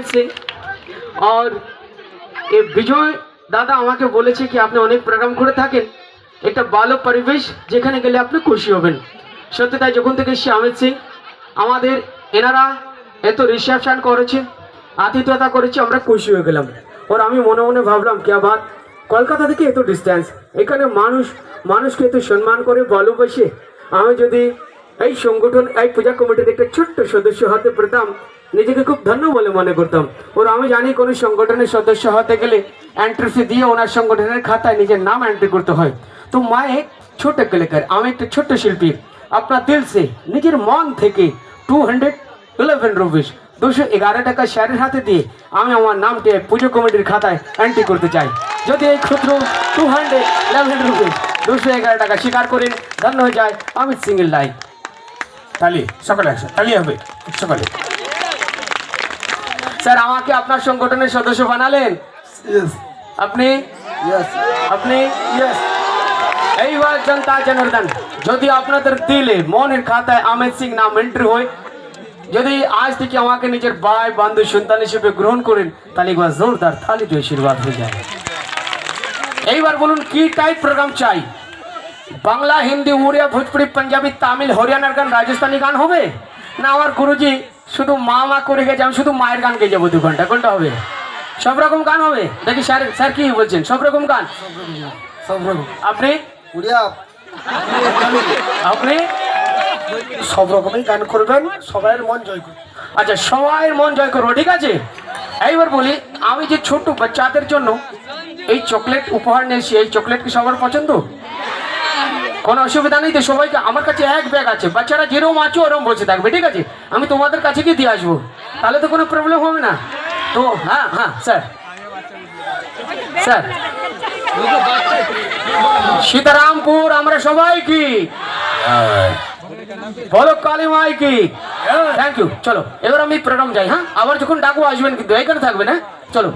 अमित सिंह। और ये विजय दादा আমাকে বলেছে কি আপনি অনেক প্রোগ্রাম করে থাকেন, একটা ভালো পরিবেশ যেখানে গেলে আপনি খুশি হবেন। সত্যি তাই, যখন থেকে এসেছি অমিত সিং আমাদের এনারা এত রিসেপশন করেছে, আতিথ্যতা করেছে, আমরা খুশি হয়ে গেলাম। আর আমি মনে মনে ভাবলাম কি বাত, কলকাতা থেকে এত ডিস্টেন্স, এখানে মানুষকে এত সম্মান করে ভালোবাসে। আমি যদি এই সংগঠন এই পূজা কমিটির একটা ছোট্ট সদস্য হতে পারতাম, নিজেকে খুব ধন্য বলে মনে করতাম। ওর আমি জানি কোনো সংগঠনের সদস্য হতে গেলে এন্ট্রি ফি দিয়ে ওনার সংগঠনের খাতায় নিজের নাম এন্ট্রি করতে হয়। তো মা এক ছোট কলাকার, আমি একটা ছোট্ট শিল্পী, আপনার দিল সে নিজের মন থেকে 211 রুপিস 211 টাকা শেয়ারের হাতে দিয়ে আমি আমার নামটি পুজো কমিটির খাতায় এন্ট্রি করতে চাই। যদি এই ক্ষুদ্র 211 রুপিস 211 টাকা স্বীকার করেন, ধন্য হয়ে যায় অমিত সিং এর লাইফ। তালি সকালে আসো, তালি হবে সকালে। স্যার আমাকে আপনার সংগঠনের সদস্য বানালেন আপনি? আপনি এইবার জনতা জনার্দন, যদি আপনাদের দিলে মনের খাতায় অমিত সিং নাম এন্ট্রি হয়, যদি আজ থেকে আমাকে নিজের ভাই বন্ধু সন্তান হিসেবে গ্রহণ করেন, তাহলে একবার জোরদার তালি দিয়ে আশীর্বাদ হয়ে যায়। এইবার বলুন কি টাইপ প্রোগ্রাম চাই? বাংলা, হিন্দি, উড়িয়া, ভোজপুরি, পাঞ্জাবি, তামিল, হরিয়ানার গান, রাজস্থানি গান হবে? না আমার গুরুজি শুধু মা করে গেছে, আমি শুধু মায়ের গান গেয়ে যাবো 2 ঘন্টা? কোনটা হবে? সব রকম গান হবে দেখি। স্যার কি বলছেন? সব রকম গান? সব রকম। আপনি? উড়িয়া আপনি? সব রকমই গান করবেন, সবাইয়ের মন জয় করবেন। আচ্ছা, সবাইয়ের মন জয় করবো, ঠিক আছে। এইবার বলি, আমি যে ছোট্ট বাচ্চাদের জন্য এই চকলেট উপহার নিয়েছি, এই চকলেট কি সবার পছন্দ? কোনো অসুবিধা নেই তো? সবাইকে আমার কাছে এক ব্যাগ আছে, বাচ্চারা যেরকম আছে ওরকম বসে থাকবে, ঠিক আছে? আমি তোমাদের কাছে গিয়ে দিয়ে আসবো, তাহলে তো কোনো প্রবলেম হবে না তো? হ্যাঁ হ্যাঁ স্যার। স্যার সীতারামপুর আমরা সবাই কি বলো, কালী মাই কি? Thank you. চলো এবার আমি প্রোগ্রাম যাই। হ্যাঁ, আবার যখন ডাকবো আসবেন, কিন্তু এখানে থাকবেন। হ্যাঁ চলো।